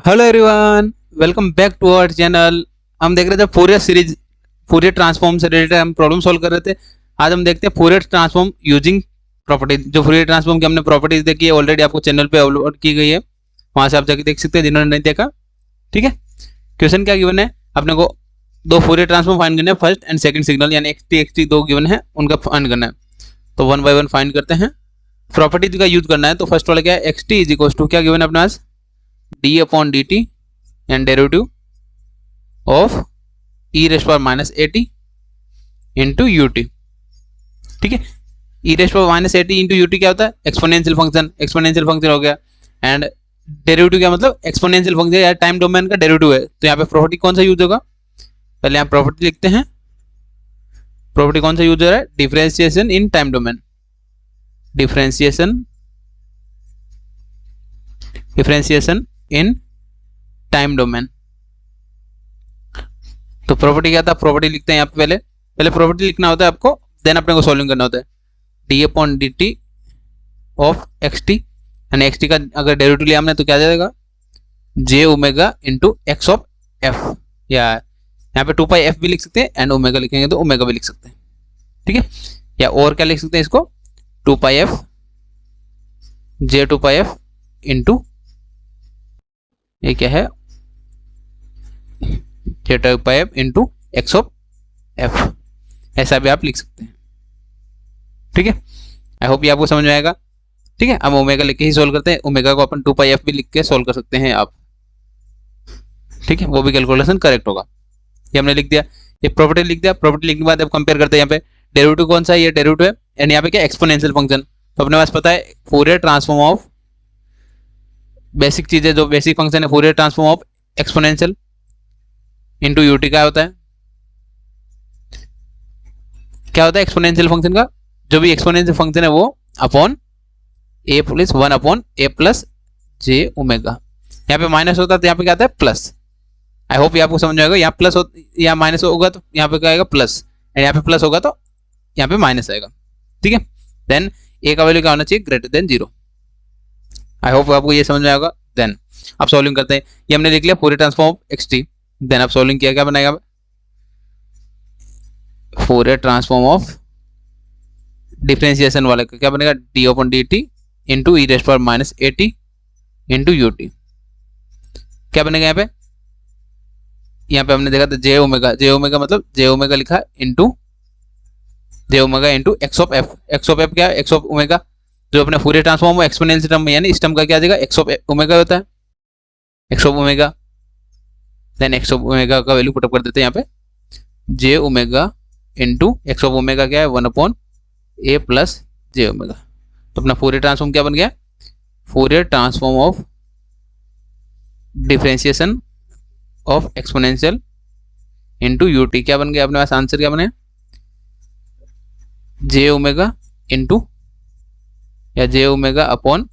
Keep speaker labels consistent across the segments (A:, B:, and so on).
A: Hello everyone, welcome back to our channel. हम देख रहे थे फोरियर सीरीज, फोरियर ट्रांसफॉर्म से रिलेटेड हम प्रॉब्लम सॉल्व कर रहे थे। आज हम देखते हैं फोरियर ट्रांसफॉर्म यूजिंग प्रॉपर्टीज। जो फोरियर ट्रांसफॉर्म की हमने प्रॉपर्टीज देखी है ऑलरेडी आपको चैनल पे अपलोड की गई है, वहां से आप जाके देख सकते हैं जिन्होंने नहीं देखा। ठीक है, क्वेश्चन क्या गिवन है, अपने को दो फोरियर ट्रांसफॉर्म फाइंड करना है, फर्स्ट एंड सेकंड सिग्नल यानी एक्स टी दो गिवन है, उनका फाइंड करना है। तो वन बाय वन फाइंड करते हैं। प्रॉपर्टीज का यूज करना है। तो फर्स्ट वाला क्या है, x t is equal to क्या गिवन है अपने पास, d upon d t and derivative of e raised power minus at into ut। ठीक है, e raised power minus at into ut क्या होता है, एक्सपोनेंशियल फंक्शन। एक्सपोनेंशियल फंक्शन हो गया एंड डेरिवेटिव क्या मतलब एक्सपोनेंशियल फंक्शन या टाइम डोमेन का डेरिवेटिव है। तो यहाँ पे प्रॉपर्टी कौन सा यूज होगा, पहले यहाँ प्रॉपर्टी लिखते हैं। प्रॉपर्टी कौन सा यूज हो रहा है, differentiation in time domain. Differentiation in time domain. तो प्रॉपर्टी क्या था, प्रॉपर्टी लिखते हैं यहाँ पे। पहले प्रॉपर्टी लिखना होता है आपको, देन अपने को सॉल्विंग करना होता है। D upon d t of x t, यानी एक्स टी का अगर डेरिवेटिव लिया हमने तो क्या जाएगा, j omega into x of f. या यहाँ पे 2 पाई एफ भी लिख सकते हैं एंड ओमेगा लिखेंगे तो ओमेगा भी लिख सकते हैं। ठीक है, या और क्या लिख सकते हैं इसको, 2 पाई एफ जे 2 पाई एफ इंटू ये क्या है, theta pi F into x of F, ऐसा भी आप लिख सकते हैं। ठीक है, आई होप ये आपको समझ में आएगा। ठीक है, हम ओमेगा लिख के ही सोल्व करते हैं। ओमेगा को अपन 2 पाई एफ भी लिख के सोल्व कर सकते हैं आप। ठीक है, वो भी कैलकुलेशन करेक्ट होगा। ये हमने लिख दिया, ये प्रॉपर्टी लिख दिया। प्रॉपर्टी लिखने के बाद अब कंपेयर करते हैं। यहाँ पे डेरिवेटिव कौन सा है, ये डेरिवेटिव है एंड यहाँ पे क्या एक्सपोनेंशियल फंक्शन। तो अपने पास पता है फोरियर ट्रांसफॉर्म ऑफ, बेसिक चीजें जो बेसिक फंक्शन है, Fourier transform of exponential into UT क्या होता है, क्या होता है एक्सपोनेंशियल फंक्शन का, जो भी एक्सपोनेंशियल फंक्शन है वो upon a plus 1 upon a plus j omega. यहाँ पे माइनस होता है तो यहाँ पे क्या आता है प्लस। आई होप ये आपको समझ आएगा। यहाँ प्लस या माइनस होगा तो यहाँ पे क्या आएगा प्लस, एंड यहाँ पे प्लस होगा तो यहाँ पे माइनस आएगा। ठीक है, देन ए का वैल्यू क्या होना चाहिए, ग्रेटर देन 0। आई होप आपको ये समझ में आएगा। देन अब सॉल्विंग करते हैं। ये हमने लिख लिया Fourier transform of x T. Then अब सॉल्विंग किया, क्या बनाएगा, फोरियर ट्रांसफॉर्म ऑफ डिफरेंशिएशन वाले का क्या बनेगा, D upon d T into E rest power minus a t into u t. क्या बनेगा यहाँ पे हमने देखा था जे ओमेगा। जे ओमेगा मतलब जे ओमेगा लिखा into J omega into x of F. X of F क्या है, एक्स ऑफ ओमेगा। जो अपने फोरियर ट्रांसफॉर्म एक्सपोनेंशियल टर्म में यानी इस टर्म का क्या आ जाएगा, एक्स ऑफ ओमेगा होता है, x of omega. Then x of omega का वैल्यू पुटअप कर देते हैं यहाँ पे, j omega into x of omega क्या है 1 upon a plus j omega. तो अपना फोरियर ट्रांसफॉर्म क्या बन गया, Fourier transform of differentiation of exponential into u t. क्या बन गया अपने पास, आंसर क्या बने, जे ओमेगा इंटू या जे omega upon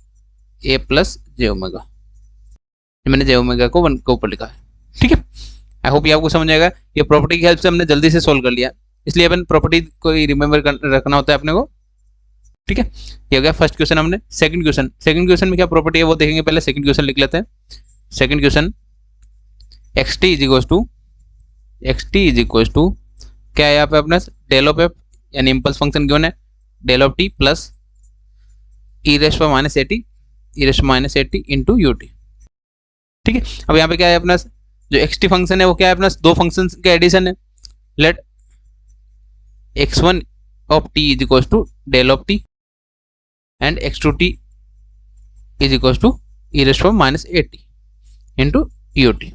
A: a plus j omega. मैंने जे ओमेगा को 1 के ऊपर लिखा है। ठीक है, आई होप ये आपको समझ आएगा। ये प्रॉपर्टी की हेल्प से हमने जल्दी से सोल्व कर लिया, इसलिए अपन प्रॉपर्टी को रिमेंबर रखना होता है अपने को। ठीक है, ये हो गया फर्स्ट क्वेश्चन। हमने सेकंड क्वेश्चन में क्या प्रॉपर्टी है वो देखेंगे। पहले सेकंड क्वेश्चन लिख लेते हैं। Second question, x t is equal to क्या है यहाँ पे अपना, डेल ऑफ एफ यानी इम्पल्स फंक्शन गिवन है, del of t plus e raised पर minus a t into u t. ठीक है, अब यहाँ पे क्या है अपना, जो एक्स टी फंक्शन है वो क्या है अपना, दो फंक्शन के एडिशन है। Let x1 of t is equal to del of t and x2 t is equal to e raised पर minus a t into u t.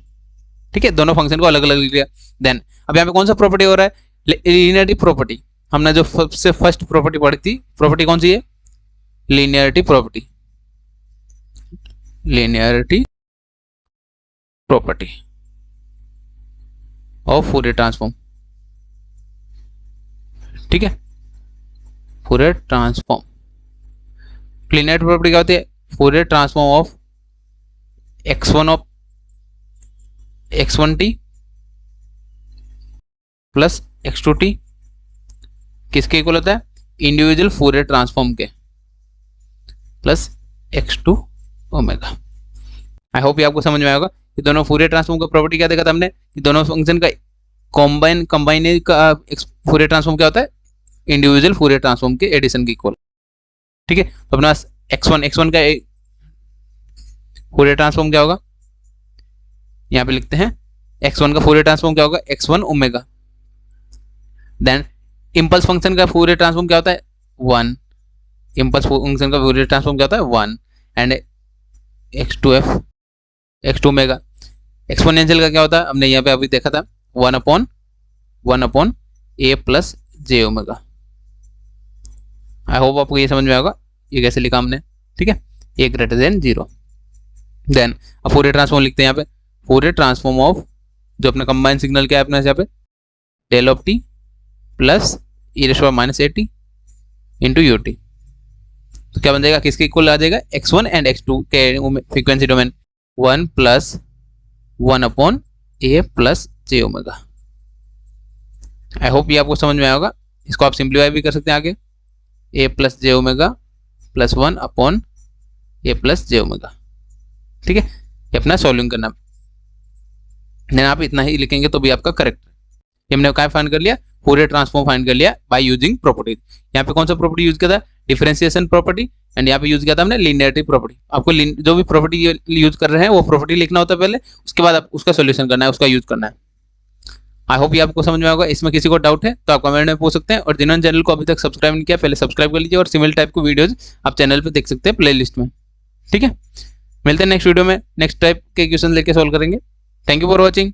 A: ठीक है, दोनों फंक्शन को अलग अलग लिख लिया। देन अब यहाँ पे कौन सा प्रॉपर्टी हो रहा है, लीनियरिटी प्रॉपर्टी। हमने जो सबसे फर्स्ट प्रॉपर्टी पढ़ी थी, प्रॉपर्टी कौन सी है, linearity property. Linearity property of Fourier transform. ठीक है, फोरियर ट्रांसफॉर्म लीनियरिटी प्रॉपर्टी क्या होती है, Fourier transform of x1 T plus x2 T किसके इक्वल होता है, इंडिविजुअल फोरियर ट्रांसफॉर्म के plus x2 omega. I hope ये आपको समझ में आएगा। कि दोनों फूरियर ट्रांसफॉर्म का प्रॉपर्टी क्या देखा था हमने कि दोनों फंक्शन का कंबाइन का फूरियर ट्रांसफॉर्म क्या होता है, इंडिविजुअल फूरियर ट्रांसफॉर्म के एडिशन के इक्वल। ठीक है, तो अपने पास x1 का फूरियर ट्रांसफॉर्म क्या होगा, यहाँ पे लिखते हैं x1 का फूरियर ट्रांसफॉर्म क्या होगा, x1 omega. Then impulse function का फूरियर ट्रांसफॉर्म क्या होता है, 1। इम्पल्स फंक्शन का फूरियर ट्रांसफॉर्म क्या होता है, 1। And x2 omega. एक्सपोनेंशियल का क्या होता है, हमने यहाँ पे अभी देखा था 1/1 a plus j omega. I hope आपको ये समझ में आएगा ये कैसे लिखा हमने। ठीक है, a ग्रेटर देन 0। देन अब फूरियर ट्रांसफॉर्म लिखते हैं यहाँ पे, फूरियर ट्रांसफॉर्म ऑफ जो अपना कंबाइंड सिग्नल क्या है अपने यहाँ पे, del of t plus e⁻⁻at into u t. तो क्या बन जाएगा, किसके इक्वल आ जाएगा, x1 एंड x2 के frequency domain 1 + 1/a plus j omega. I hope ये आपको समझ में आएगा। इसको आप सिंप्लीफाई भी कर सकते हैं आगे, a plus j omega plus 1/a plus j omega. ठीक है, ये अपना सॉल्विंग करना। देन आप इतना ही लिखेंगे तो भी आपका करेक्ट है। ये हमने क्या फाइंड कर लिया, फूरियर ट्रांसफॉर्म फाइंड कर लिया बाय यूजिंग प्रॉपर्टीज। यहाँ पे कौन सा प्रॉपर्टी यूज किया था, डिफरेंशिएशन प्रॉपर्टी, एंड यहाँ पे यूज किया था हमने लीनियरिटी प्रॉपर्टी। आपको जो भी प्रॉपर्टी यूज कर रहे हैं वो प्रॉपर्टी लिखना होता है पहले, उसके बाद आप उसका सोल्यूशन करना है, उसका यूज करना है। आई होप ये आपको समझ में आएगा। इसमें किसी को डाउट है तो आप कमेंट में पूछ सकते हैं, और जिन्होंने चैनल को अभी तक सब्सक्राइब नहीं किया पहले सब्सक्राइब कर लीजिए, और सिमिलर टाइप की वीडियोज आप चैनल पर देख सकते हैं प्ले लिस्ट में। ठीक है, मिलते हैं नेक्स्ट वीडियो में, नेक्स्ट टाइप के क्वेश्चन लेके सॉल्व करेंगे। Thank you for watching.